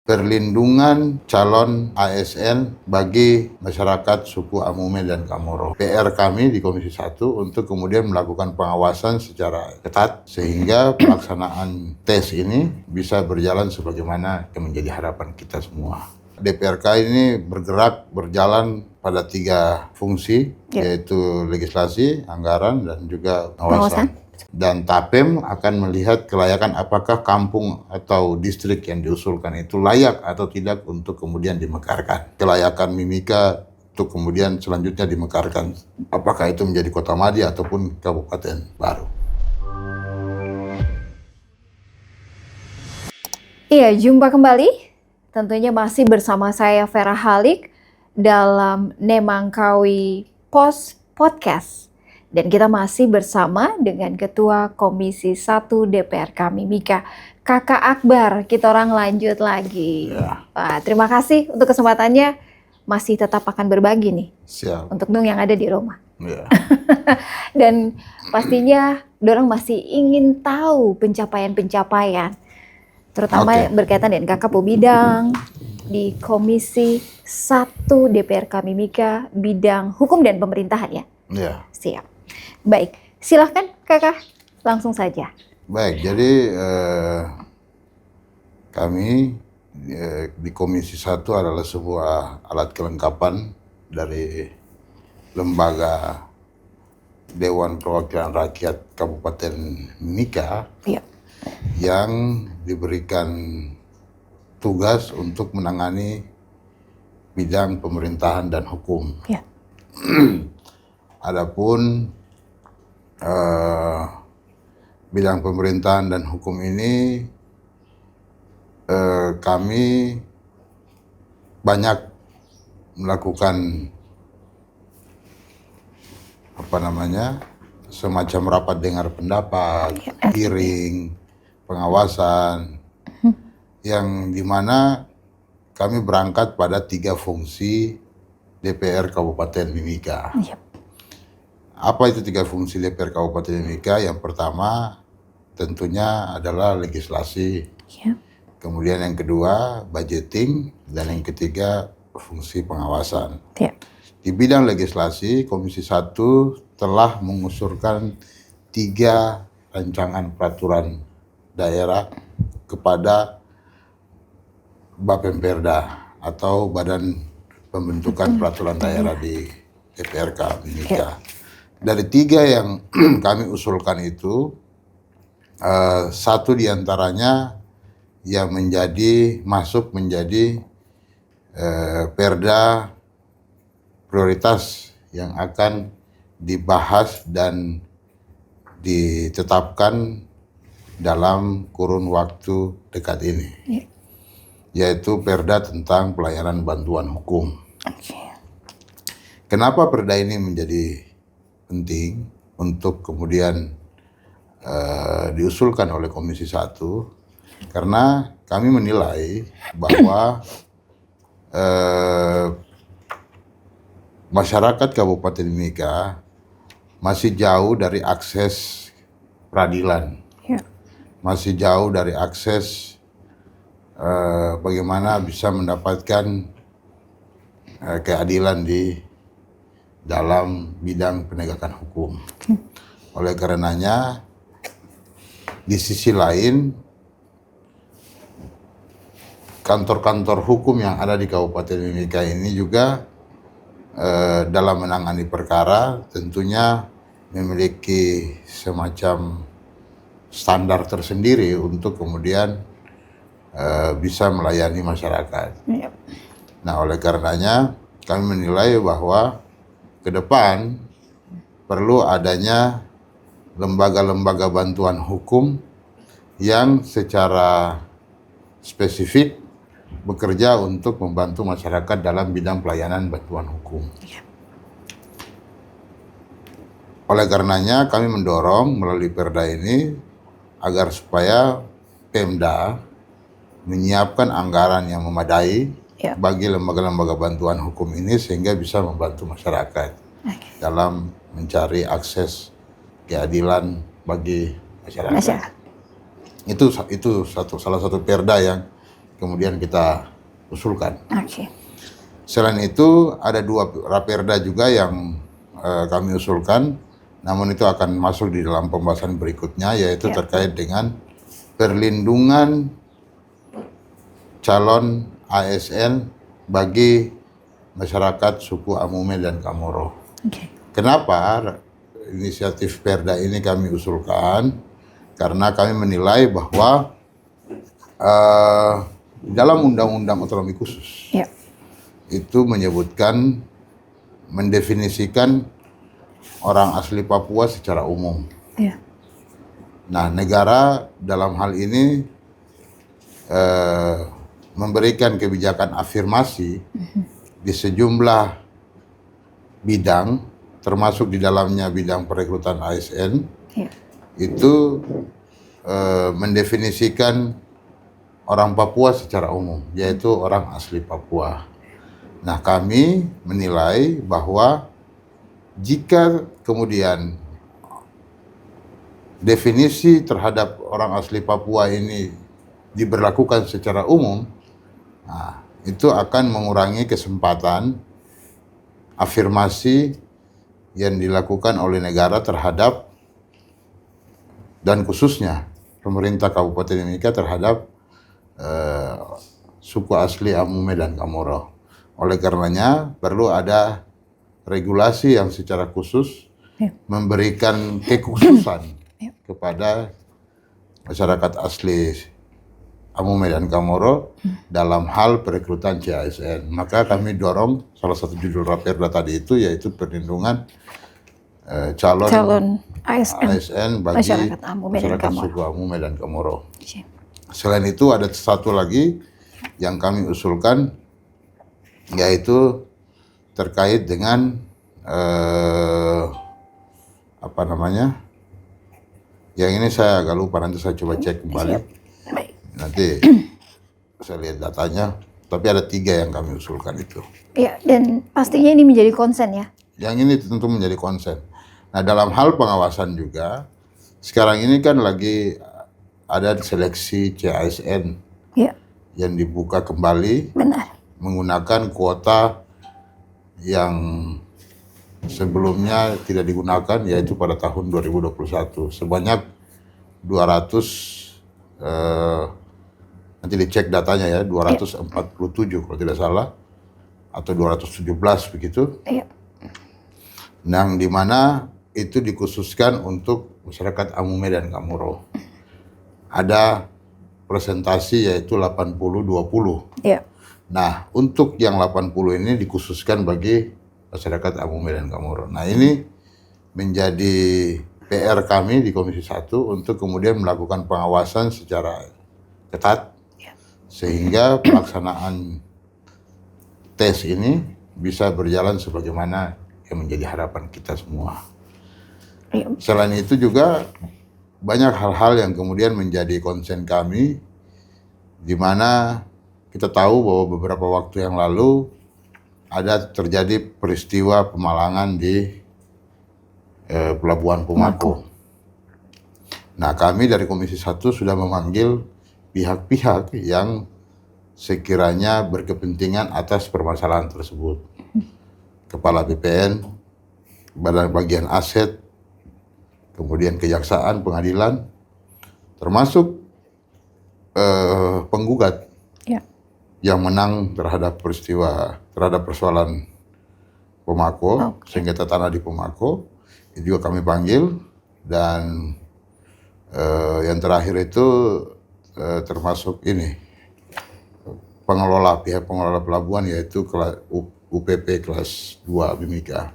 perlindungan calon ASN bagi masyarakat suku Amume dan Kamoro. PR kami di Komisi 1 untuk kemudian melakukan pengawasan secara ketat sehingga pelaksanaan tes ini bisa berjalan sebagaimana yang menjadi harapan kita semua. DPRK ini berjalan pada 3 fungsi, yaitu legislasi, anggaran, dan juga pengawasan. Dan TAPEM akan melihat kelayakan apakah kampung atau distrik yang diusulkan itu layak atau tidak untuk kemudian dimekarkan. Kelayakan Mimika untuk kemudian selanjutnya dimekarkan. Apakah itu menjadi kota madya ataupun kabupaten baru. Iya, jumpa kembali. Tentunya masih bersama saya Vera Halik dalam Nemangkawi Post Podcast. Dan kita masih bersama dengan Ketua Komisi 1 DPRK Mimika, Kakak Akbar. Kita orang lanjut lagi. Ya. Terima kasih untuk kesempatannya. Masih tetap akan berbagi nih. Siap. Untuk Nung yang ada di rumah. Ya. Dan pastinya dorang masih ingin tahu pencapaian-pencapaian. Terutama berkaitan dengan Kakak Bidang di Komisi 1 DPRK Mimika, bidang hukum dan pemerintahan ya? Ya. Siap. Baik, silahkan Kakak, langsung saja. Baik, jadi kami di Komisi 1 adalah sebuah alat kelengkapan dari lembaga Dewan Perwakilan Rakyat Kabupaten Mimika yang diberikan tugas untuk menangani bidang pemerintahan dan hukum. Ya. Adapun bidang pemerintahan dan hukum ini kami banyak melakukan semacam rapat dengar pendapat, hearing, pengawasan, yang dimana kami berangkat pada 3 fungsi DPR Kabupaten Mimika. Apa itu 3 fungsi DPR Kabupaten Mimika? Yang pertama tentunya adalah legislasi, kemudian yang kedua budgeting, dan yang ketiga fungsi pengawasan. Di bidang legislasi, Komisi 1 telah mengusulkan 3 rancangan peraturan daerah kepada Bapemperda atau Badan Pembentukan Peraturan Daerah di DPRK Mimika. Dari 3 yang kami usulkan itu, 1 diantaranya yang masuk menjadi perda prioritas yang akan dibahas dan ditetapkan dalam kurun waktu dekat ini, yaitu perda tentang pelayanan bantuan hukum. Kenapa perda ini menjadi penting untuk kemudian diusulkan oleh Komisi 1? Karena kami menilai bahwa masyarakat Kabupaten Mimika masih jauh dari akses peradilan, masih jauh dari akses bagaimana bisa mendapatkan keadilan di dalam bidang penegakan hukum. Oleh karenanya, di sisi lain, kantor-kantor hukum yang ada di Kabupaten Mimika ini juga dalam menangani perkara tentunya memiliki semacam standar tersendiri untuk kemudian bisa melayani masyarakat. Nah, oleh karenanya kami menilai bahwa ke depan perlu adanya lembaga-lembaga bantuan hukum yang secara spesifik bekerja untuk membantu masyarakat dalam bidang pelayanan bantuan hukum. Oleh karenanya kami mendorong melalui perda ini agar supaya Pemda menyiapkan anggaran yang memadai bagi lembaga-lembaga bantuan hukum ini sehingga bisa membantu masyarakat dalam mencari akses keadilan bagi masyarakat. Itu salah satu perda yang kemudian kita usulkan. Oke. Selain itu ada 2 raperda juga yang kami usulkan, namun itu akan masuk di dalam pembahasan berikutnya, yaitu terkait dengan perlindungan calon ASN bagi masyarakat suku Amume dan Kamoro. Oke. Kenapa inisiatif perda ini kami usulkan? Karena kami menilai bahwa dalam Undang-Undang Otonomi Khusus Ya. itu menyebutkan, mendefinisikan orang asli Papua secara umum. Ya. Nah, negara dalam hal ini memberikan kebijakan afirmasi di sejumlah bidang, termasuk di dalamnya bidang perekrutan ASN, Ya. itu mendefinisikan orang Papua secara umum, yaitu orang asli Papua. Nah, kami menilai bahwa jika kemudian definisi terhadap orang asli Papua ini diberlakukan secara umum, nah, itu akan mengurangi kesempatan afirmasi yang dilakukan oleh negara terhadap, dan khususnya pemerintah Kabupaten Mimika terhadap suku asli Amume dan Kamoro. Oleh karenanya perlu ada regulasi yang secara khusus memberikan kekhususan kepada masyarakat asli Amume dan Kamoro dalam hal perekrutan CASN. Maka kami dorong salah satu judul raperda tadi itu, yaitu perlindungan calon ASN bagi masyarakat suku Amume dan Kamoro. Selain itu ada satu lagi yang kami usulkan, yaitu terkait dengan yang ini saya agak lupa, nanti saya coba cek kembali. Nanti saya lihat datanya, tapi ada 3 yang kami usulkan itu. Ya, dan pastinya ini menjadi konsen ya? Yang ini tentu menjadi konsen. Nah, dalam hal pengawasan juga, sekarang ini kan lagi ada seleksi CASN yang dibuka kembali. Benar. Menggunakan kuota yang sebelumnya tidak digunakan, yaitu pada tahun 2021 sebanyak 200 nanti dicek datanya ya, 247 kalau tidak salah, atau 217 begitu. Yang dimana itu dikhususkan untuk masyarakat Amume dan Kamoro. Ada presentasi yaitu 80-20. Nah, untuk yang 80 ini dikhususkan bagi masyarakat Amume dan Kamoro. Nah, ini menjadi PR kami di Komisi 1 untuk kemudian melakukan pengawasan secara ketat, sehingga pelaksanaan tes ini bisa berjalan sebagaimana yang menjadi harapan kita semua. Selain itu juga banyak hal-hal yang kemudian menjadi konsen kami, di mana kita tahu bahwa beberapa waktu yang lalu ada terjadi peristiwa pemalangan di Pelabuhan Pemako. Nah, kami dari Komisi 1 sudah memanggil pihak-pihak yang sekiranya berkepentingan atas permasalahan tersebut. Kepala BPN, Badan Bagian Aset, kemudian Kejaksaan, Pengadilan, termasuk penggugat yang menang terhadap persoalan Pemako, sengketa tanah di Pemako, itu juga kami panggil. Dan yang terakhir itu termasuk ini pihak pengelola pelabuhan, yaitu UPP kelas 2 Mimika.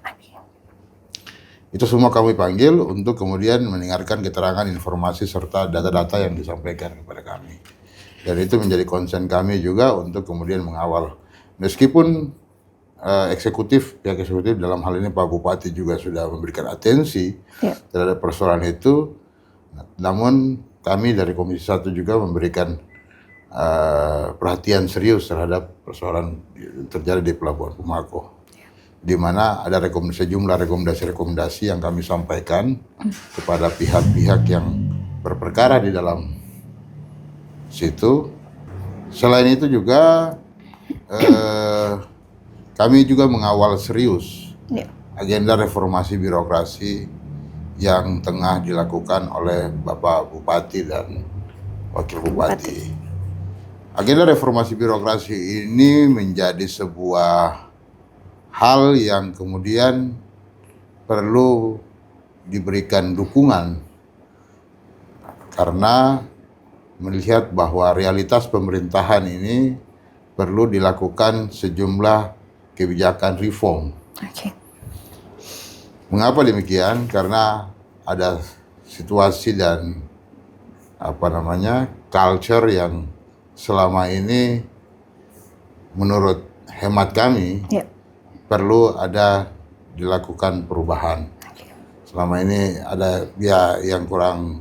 Itu semua kami panggil untuk kemudian mendengarkan keterangan, informasi, serta data-data yang disampaikan kepada kami. Dan itu menjadi konsen kami juga untuk kemudian mengawal. Meskipun pihak eksekutif dalam hal ini Pak Bupati juga sudah memberikan atensi terhadap persoalan itu, namun kami dari Komisi 1 juga memberikan perhatian serius terhadap persoalan terjadi di Pelabuhan Pemako, di mana ada sejumlah rekomendasi yang kami sampaikan kepada pihak-pihak yang berperkara di dalam situ, Selain itu juga kami juga mengawal serius agenda reformasi birokrasi yang tengah dilakukan oleh Bapak Bupati dan Wakil Bupati. Agenda reformasi birokrasi ini menjadi sebuah hal yang kemudian perlu diberikan dukungan karena melihat bahwa realitas pemerintahan ini perlu dilakukan sejumlah kebijakan reform. Mengapa demikian? Karena ada situasi dan culture yang selama ini menurut hemat kami perlu ada dilakukan perubahan. Selama ini ada yang kurang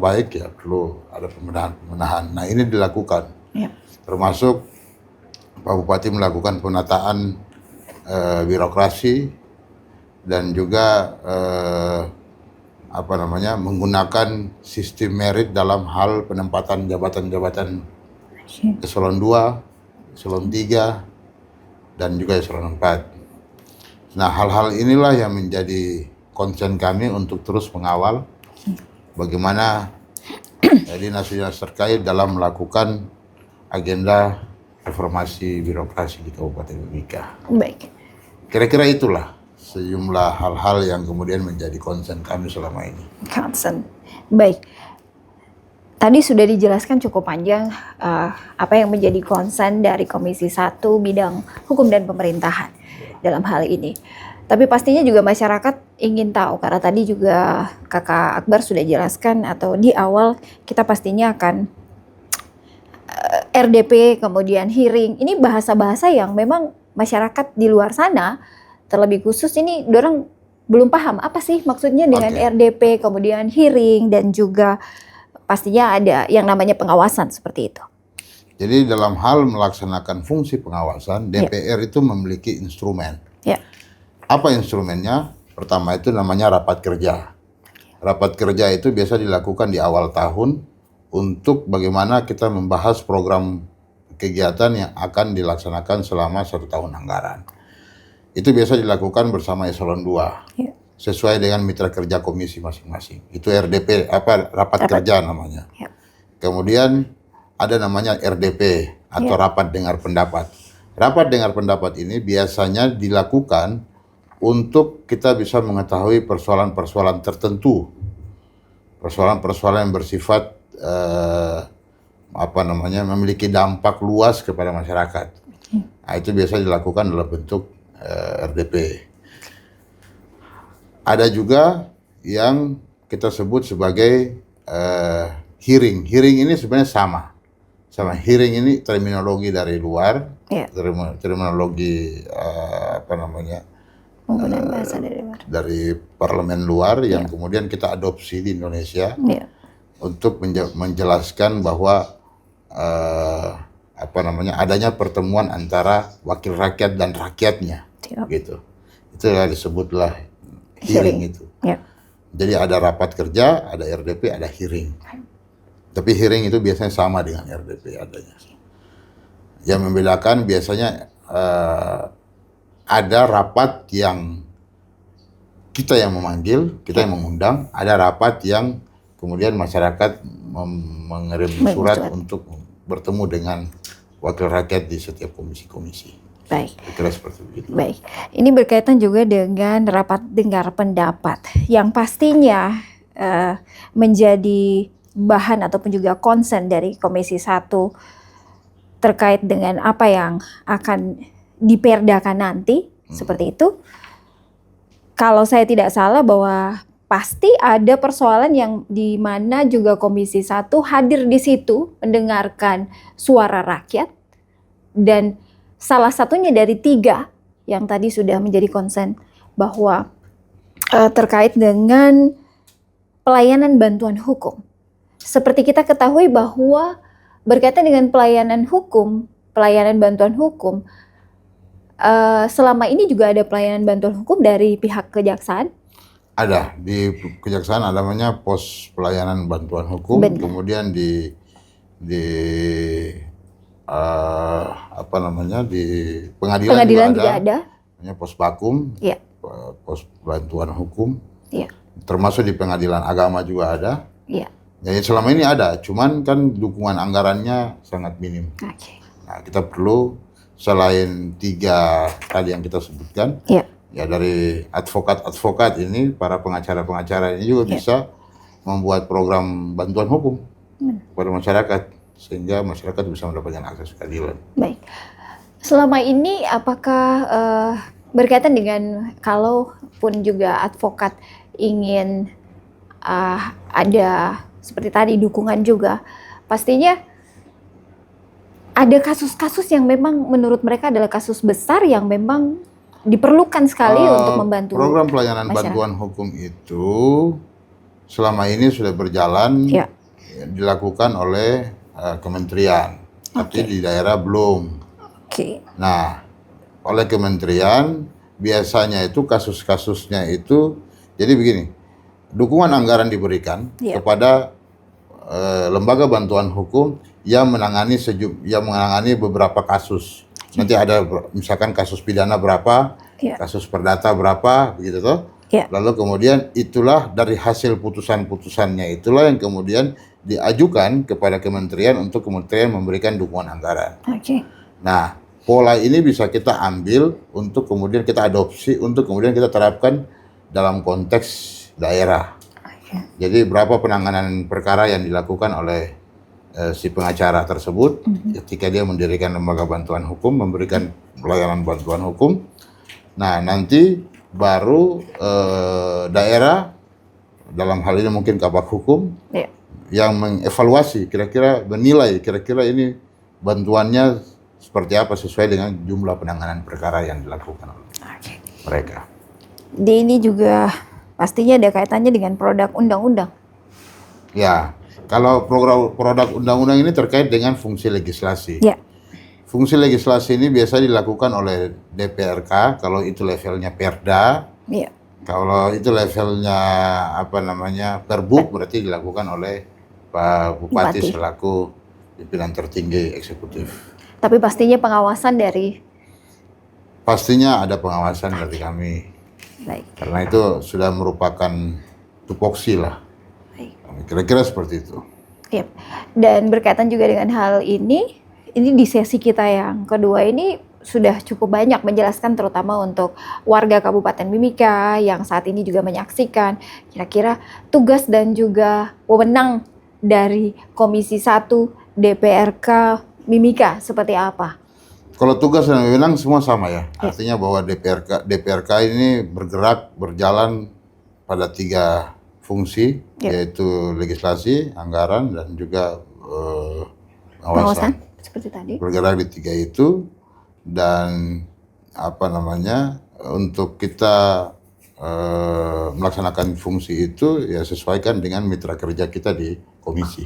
baik, ya perlu ada pembenahan. Nah, ini dilakukan. Termasuk Pak Bupati melakukan penataan birokrasi dan juga menggunakan sistem merit dalam hal penempatan jabatan-jabatan eselon 2, eselon 3 dan juga eselon 4. Nah, hal-hal inilah yang menjadi konsen kami untuk terus mengawal bagaimana dinas-dinas terkait dalam melakukan agenda reformasi birokrasi di Kabupaten Mimika. Baik. Kira-kira itulah sejumlah hal-hal yang kemudian menjadi konsen kami selama ini. Konsen. Baik. Tadi sudah dijelaskan cukup panjang apa yang menjadi konsen dari Komisi 1 bidang hukum dan pemerintahan dalam hal ini. Tapi pastinya juga masyarakat ingin tahu, karena tadi juga Kakak Akbar sudah jelaskan atau di awal kita pastinya akan RDP, kemudian hearing. Ini bahasa-bahasa yang memang masyarakat di luar sana, terlebih khusus ini dorang belum paham apa sih maksudnya dengan RDP, kemudian hearing, dan juga pastinya ada yang namanya pengawasan seperti itu. Jadi dalam hal melaksanakan fungsi pengawasan, DPR itu memiliki instrumen. Apa instrumennya? Pertama itu namanya rapat kerja. Rapat kerja itu biasa dilakukan di awal tahun untuk bagaimana kita membahas program kegiatan yang akan dilaksanakan selama 1 tahun anggaran. Itu biasa dilakukan bersama eselon 2. Sesuai dengan mitra kerja komisi masing-masing. Itu RDP, rapat kerja namanya. Kemudian ada namanya RDP atau rapat dengar pendapat. Rapat dengar pendapat ini biasanya dilakukan untuk kita bisa mengetahui persoalan-persoalan tertentu. Persoalan-persoalan yang bersifat memiliki dampak luas kepada masyarakat. Nah, itu biasa dilakukan dalam bentuk RDP. Ada juga yang kita sebut sebagai hearing. Hearing ini sebenarnya sama. Hearing ini terminologi dari luar, terminologi penggunaan bahasa dari luar. Dari parlemen luar yang kemudian kita adopsi di Indonesia untuk menjelaskan bahwa adanya pertemuan antara wakil rakyat dan rakyatnya, gitu. Itulah disebutlah hearing itu. Jadi ada rapat kerja, ada RDP, ada hearing. Tapi hearing itu biasanya sama dengan RDP adanya. Yang membedakan biasanya ada rapat yang kita yang memanggil, kita yang mengundang, ada rapat yang kemudian masyarakat mengirim surat untuk bertemu dengan wakil rakyat di setiap komisi-komisi. Baik. Kira seperti itu. Baik. Ini berkaitan juga dengan rapat dengar pendapat yang pastinya menjadi bahan ataupun juga konsen dari Komisi 1 terkait dengan apa yang akan diperdakan nanti, seperti itu. Kalau saya tidak salah bahwa pasti ada persoalan yang di mana juga Komisi 1 hadir di situ mendengarkan suara rakyat, dan salah satunya dari 3 yang tadi sudah menjadi konsen bahwa terkait dengan pelayanan bantuan hukum. Seperti kita ketahui bahwa berkaitan dengan pelayanan bantuan hukum, selama ini juga ada pelayanan bantuan hukum dari pihak kejaksaan? Ada, di kejaksaan ada namanya pos pelayanan bantuan hukum. Benar. Kemudian di apa namanya di pengadilan, Pengadilan juga juga ada, ada. namanya pos bakum, Iya. pos bantuan hukum, Iya. termasuk di pengadilan agama juga ada. Iya. Jadi selama ini ada, cuman kan dukungan anggarannya sangat minim. Oke. Nah, kita perlu selain 3 tadi yang kita sebutkan, Iya. ya dari advokat-advokat ini, para pengacara-pengacara ini juga Iya. bisa membuat program bantuan hukum kepada masyarakat, sehingga masyarakat bisa mendapatkan akses keadilan. Baik. Selama ini apakah berkaitan dengan kalaupun juga advokat ingin ada seperti tadi dukungan juga, pastinya ada kasus-kasus yang memang menurut mereka adalah kasus besar yang memang diperlukan sekali untuk membantu program pelayanan masyarakat. bantuan hukum itu selama ini sudah berjalan, Ya. dilakukan oleh kementerian, tapi di daerah belum. Oke. Nah, oleh kementerian biasanya itu kasus-kasusnya itu, jadi begini, dukungan anggaran diberikan Iya. kepada lembaga bantuan hukum yang menangani beberapa kasus. Nanti ada misalkan kasus pidana berapa, Iya. kasus perdata berapa, begitu toh. Iya. Lalu kemudian itulah dari hasil putusan-putusannya itulah yang kemudian diajukan kepada kementerian untuk kementerian memberikan dukungan anggaran. Oke. Nah, pola ini bisa kita ambil untuk kemudian kita adopsi, untuk kemudian kita terapkan dalam konteks daerah. Oke. Jadi berapa penanganan perkara yang dilakukan oleh si pengacara tersebut ketika dia mendirikan lembaga bantuan hukum, memberikan pelayanan bantuan hukum. Nah, nanti baru daerah, dalam hal ini mungkin kabak hukum, Iya. yang mengevaluasi, kira-kira menilai, kira-kira ini bantuannya seperti apa sesuai dengan jumlah penanganan perkara yang dilakukan oleh Oke. mereka. Ini juga pastinya ada kaitannya dengan produk undang-undang. Ya, kalau produk undang-undang ini terkait dengan fungsi legislasi. Ya. Fungsi legislasi ini biasa dilakukan oleh DPRK, kalau itu levelnya Perda. Iya. Kalau itu levelnya apa namanya Perbuk, berarti dilakukan oleh Pak Bupati Bupati. selaku pimpinan tertinggi eksekutif. Tapi pastinya pengawasan dari Pastinya ada pengawasan dari kami, baik. karena itu sudah merupakan tupoksi lah. Baik. Kira-kira seperti itu. Iya. Dan berkaitan juga dengan hal ini di sesi kita yang kedua ini sudah cukup banyak menjelaskan terutama untuk warga Kabupaten Mimika yang saat ini juga menyaksikan kira-kira tugas dan juga wewenang dari Komisi 1 DPRK Mimika seperti apa? Kalau tugas dan wewenang semua sama ya. Artinya bahwa DPRK ini berjalan pada 3 fungsi, yaitu legislasi, anggaran, dan juga pengawasan. Seperti tadi. Bergerak di 3 itu, dan apa namanya untuk kita melaksanakan fungsi itu ya sesuaikan dengan mitra kerja kita di komisi.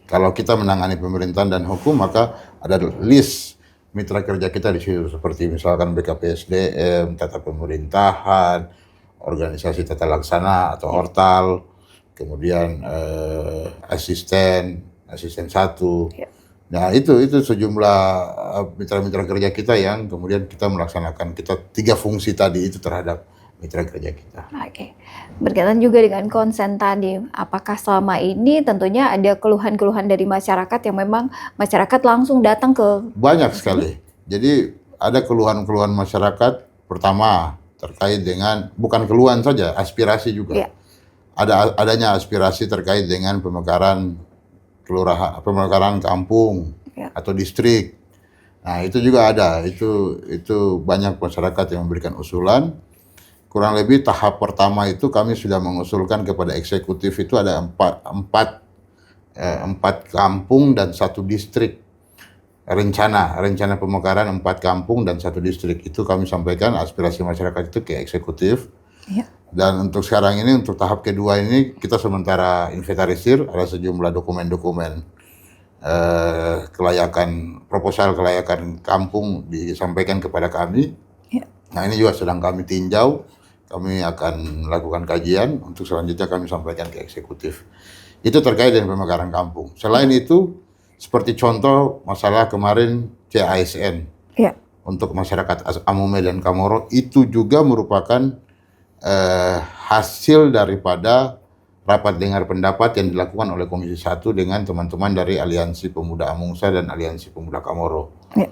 Kalau kita menangani pemerintahan dan hukum, maka ada list mitra kerja kita di situ, seperti misalkan BKPSDM, tata pemerintahan, organisasi tata laksana atau ortal, kemudian asisten 1. Nah, itu sejumlah mitra-mitra kerja kita yang kemudian kita melaksanakan 3 fungsi tadi itu terhadap mitra kerja kita. Oke. Berkaitan juga dengan konsen tadi, apakah selama ini tentunya ada keluhan-keluhan dari masyarakat yang memang masyarakat langsung datang ke... Banyak sekali. Jadi ada keluhan-keluhan masyarakat, pertama terkait dengan, bukan keluhan saja, aspirasi juga. Ya. Adanya aspirasi terkait dengan pemekaran kelurahan, pemekaran kampung atau distrik. Nah, itu juga ada. Itu banyak masyarakat yang memberikan usulan. Kurang lebih tahap pertama itu kami sudah mengusulkan kepada eksekutif itu ada 4 kampung dan 1 distrik. Rencana pemekaran 4 kampung dan 1 distrik. Itu kami sampaikan aspirasi masyarakat itu ke eksekutif. Ya. Dan untuk sekarang ini, untuk tahap kedua ini, kita sementara inventarisir, ada sejumlah dokumen-dokumen proposal kelayakan kampung disampaikan kepada kami. Ya. Nah, ini juga sedang kami tinjau, kami akan melakukan kajian, untuk selanjutnya kami sampaikan ke eksekutif. Itu terkait dengan pemekaran kampung. Selain itu, Seperti contoh masalah kemarin CASN Ya. untuk masyarakat Amome dan Kamoro, itu juga merupakan hasil daripada rapat dengar pendapat yang dilakukan oleh Komisi 1 dengan teman-teman dari Aliansi Pemuda Amungsa dan Aliansi Pemuda Kamoro. Ya.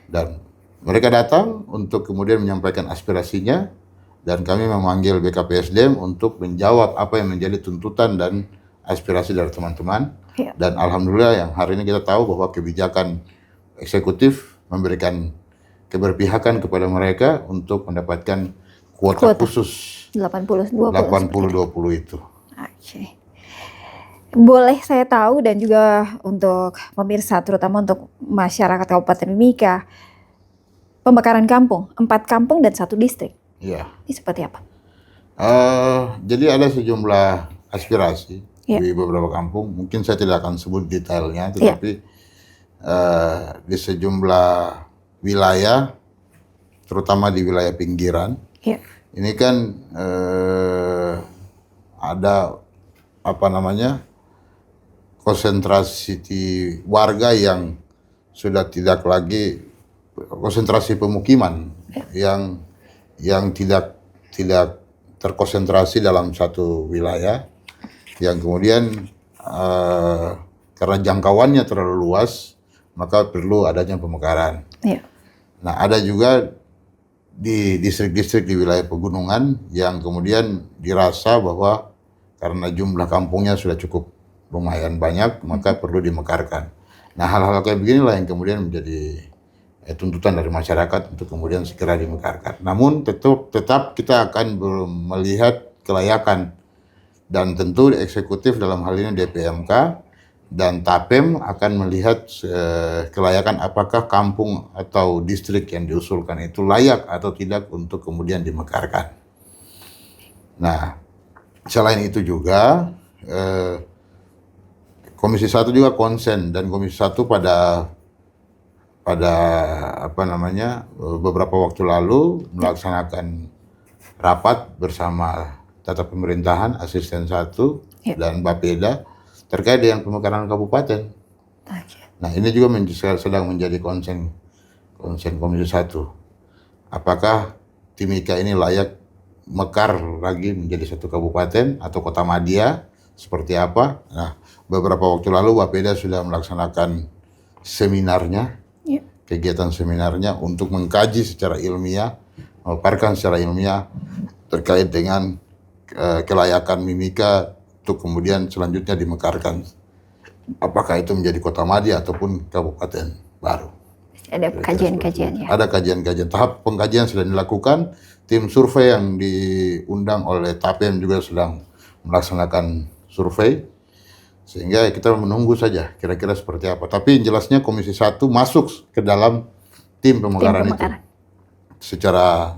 Dan mereka datang untuk kemudian menyampaikan aspirasinya, dan kami memanggil BKPSDM untuk menjawab apa yang menjadi tuntutan dan aspirasi dari teman-teman. Ya. Dan alhamdulillah yang hari ini kita tahu bahwa kebijakan eksekutif memberikan keberpihakan kepada mereka untuk mendapatkan kuota khusus 80-20 itu. Oke. Boleh saya tahu, dan juga untuk pemirsa, terutama untuk masyarakat Kabupaten Mimika, pemekaran kampung, 4 kampung dan 1 distrik. Iya. Ini seperti apa? Jadi ada sejumlah aspirasi Ya. di beberapa kampung. Mungkin saya tidak akan sebut detailnya, tetapi di sejumlah wilayah, terutama di wilayah pinggiran, Ya. ini kan ada konsentrasi warga yang sudah tidak lagi konsentrasi pemukiman yang tidak terkonsentrasi dalam satu wilayah, yang kemudian karena jangkauannya terlalu luas, maka perlu adanya pemekaran. Ya. Nah, ada juga di distrik-distrik di wilayah pegunungan yang kemudian dirasa bahwa karena jumlah kampungnya sudah cukup lumayan banyak, maka perlu dimekarkan. Nah, hal-hal kayak beginilah yang kemudian menjadi tuntutan dari masyarakat untuk kemudian segera dimekarkan. Namun tetap kita akan melihat kelayakan, dan tentu eksekutif dalam hal ini DPMK dan TAPEM akan melihat kelayakan apakah kampung atau distrik yang diusulkan itu layak atau tidak untuk kemudian dimekarkan. Nah, selain itu juga Komisi 1 juga konsen, dan Komisi 1 pada beberapa waktu lalu melaksanakan rapat bersama Tata Pemerintahan Asisten 1 dan Bapeda terkait dengan pemekaran kabupaten. Nah, ini juga sedang menjadi konsen Komisi 1. Apakah Timika ini layak mekar lagi menjadi satu kabupaten atau kota madya, seperti apa? Nah, beberapa waktu lalu Bapeda sudah melaksanakan seminarnya, kegiatan seminarnya untuk mengkaji secara ilmiah, memaparkan secara ilmiah terkait dengan kelayakan Mimika untuk kemudian selanjutnya dimekarkan. Apakah itu menjadi kota madya ataupun kabupaten baru. Ada kajian-kajian ya? Ada kajian-kajian. Tahap pengkajian sudah dilakukan. Tim survei yang diundang oleh TAPEM juga sedang melaksanakan survei. Sehingga kita menunggu saja kira-kira seperti apa. Tapi jelasnya Komisi 1 masuk ke dalam tim pemekaran itu. Secara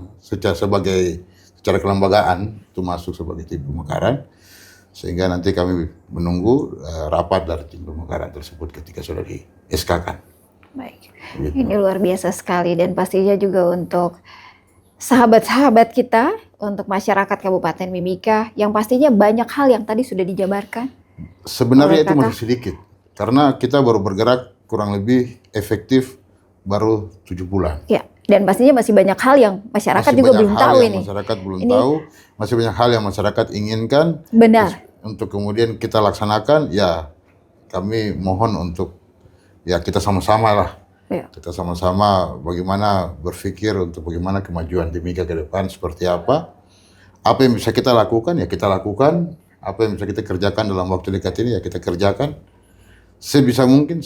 kelembagaan itu masuk sebagai tim pemekaran. Sehingga nanti kami menunggu rapat dari tim pemekaran tersebut ketika sudah di-SK-kan. Baik, ini luar biasa sekali, dan pastinya juga untuk sahabat-sahabat kita, untuk masyarakat Kabupaten Mimika, yang pastinya banyak hal yang tadi sudah dijabarkan. Sebenarnya itu masih sedikit, karena kita baru bergerak kurang lebih efektif baru 7 bulan. Ya, dan pastinya masih banyak hal yang masyarakat juga belum tahu ini. Masyarakat belum tahu, masih banyak hal yang masyarakat inginkan. Benar. Untuk kemudian kita laksanakan, ya kami mohon untuk ya kita sama-sama lah. Ya. Kita sama-sama bagaimana berpikir untuk bagaimana kemajuan Timika ke depan seperti apa. Apa yang bisa kita lakukan ya kita lakukan. Apa yang bisa kita kerjakan dalam waktu dekat ini ya kita kerjakan. Sebisa mungkin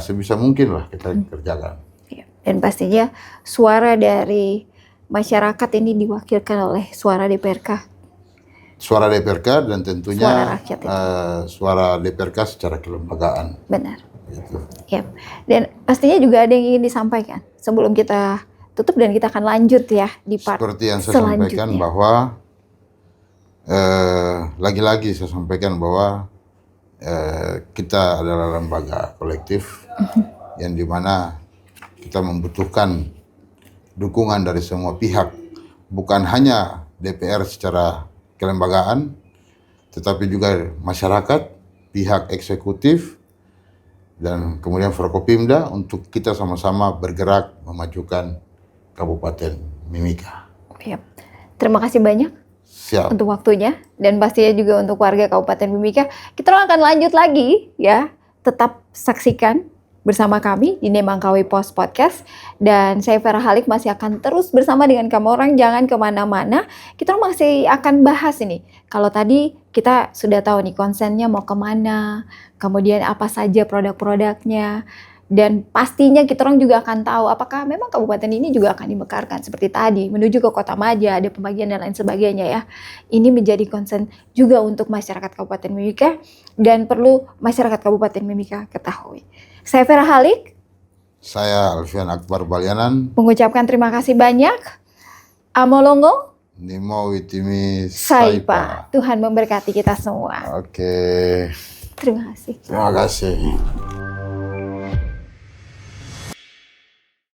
sebisa mungkin lah kita kerjakan. Ya. Dan pastinya suara dari masyarakat ini diwakilkan oleh suara DPRK. Suara DPRK dan tentunya suara rakyat itu. Suara DPRK secara kelembagaan. Benar. Gitu. Ya. Dan pastinya juga ada yang ingin disampaikan sebelum kita tutup, dan kita akan lanjut ya di part seperti yang saya sampaikan bahwa lagi-lagi saya sampaikan bahwa kita adalah lembaga kolektif yang dimana kita membutuhkan dukungan dari semua pihak, bukan hanya DPR secara kelembagaan, tetapi juga masyarakat pihak eksekutif dan kemudian Forkopimda untuk kita sama-sama bergerak memajukan Kabupaten Mimika. Yap. Terima kasih banyak Siap. untuk waktunya dan pastinya juga untuk warga Kabupaten Mimika. Kita akan lanjut lagi ya. Tetap saksikan bersama kami di Nemangkawi Pos Podcast, dan saya Vera Halik masih akan terus bersama dengan kamu orang. Jangan kemana-mana, kita masih akan bahas ini. Kalau tadi kita sudah tahu nih konsennya mau kemana, kemudian apa saja produk-produknya, dan pastinya kita orang juga akan tahu apakah memang kabupaten ini juga akan dimekarkan seperti tadi menuju ke Kota Maja, ada pembagian dan lain sebagainya ya. Ini menjadi konsen juga untuk masyarakat Kabupaten Mimika dan perlu masyarakat Kabupaten Mimika ketahui. Saya Vera Halik. Saya Alfian Akbar Balyanan. Mengucapkan terima kasih banyak. Amolongo. Nimo Witimi Saipa. Tuhan memberkati kita semua. Oke. Terima kasih. Terima kasih.